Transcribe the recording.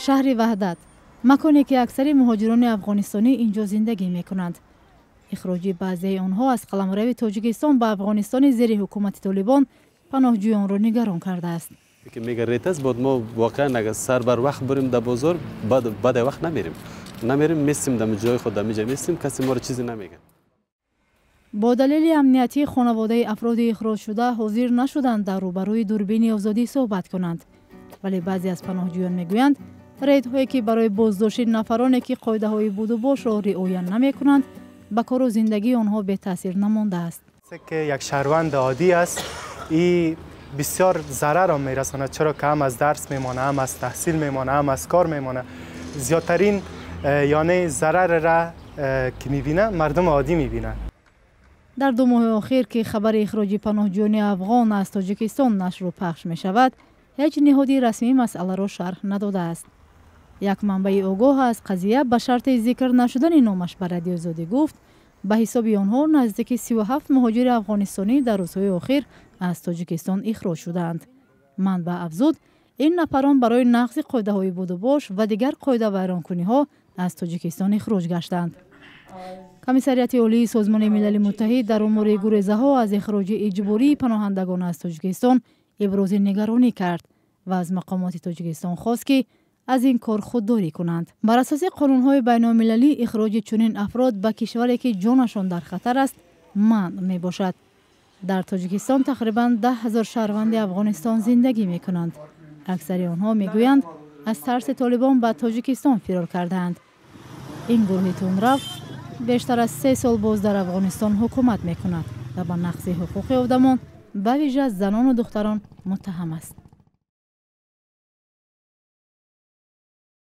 شهر وحدت، مکانی که اکثر مهاجران افغانستانی اینجا زندگی میکنند. اخراج بعضی آنها از قلمرو تاجیکستان به افغانستان زیر حکومت طالبان پناهجویان را نگران کرده است. که میگه ریتاس بود ما واقعا اگر سر بر وقت بریم در بازار بعد وقت نمیریم میستیم در جای خود در میجا میستیم، کسی ما رو چیزی نمیگه. با دلیل امنیتی خانواده افراد اخراج شده حاضر نشدند در روبروی دوربین آزادی صحبت کنند، ولی بعضی از پناهجویان میگویند ریدهایی که برای بازداشت نفرانی که قاعده های بود و باش را رعایت نمیکنند به کار و زندگی آنها به تاثیر نمانده است. که یک شهروند عادی است، این بسیار ضرر را میرساند، چرا که هم از درس میمانه، هم از تحصیل میمانه، هم از کار میمانه. زیادترین یعنی ضرر را که میبینه مردم عادی میبینه. در 2 ماه اخیر که خبر اخراج پناهجویان افغان از تاجیکستان نشر و پخش می شود، هیچ نهادی رسمی مسئله را شرح نداده است. یک منبع آگاه از قضیه به شرط ذکر نشدن نامش به رادیو آزادی گفت به حساب آنها نزدیک 37 مهاجر افغانستانی در روزهای اخیر از تاجیکستان اخراج شدند. منبع افزود این نفران برای نقض قاعده های بود و باش و دیگر قاعده ویرانکنی ها از تاجیکستان اخراج گشتند. کمیسریت عالی سازمان ملل متحد در امور گریزه ها از اخراج اجباری پناهندگان از تاجیکستان ابراز نگرانی کرد و از مقامات تاجیکستان خواست که از این کار خودداری کنند. بر اساس قانون‌های بین‌المللی اخراج چنین افراد به کشوری که جانشان در خطر است منع می باشد. در تاجیکستان تقریباً 10,000 شهروند افغانستان زندگی می کنند. اکثر آنها می گویند از ترس طالبان به تاجیکستان فرار کردند. این گروه تندرو بیشتر از 3 سال باز در افغانستان حکومت می کند و به نقض حقوق آدمان به ویژه زنان و دختران متهم است.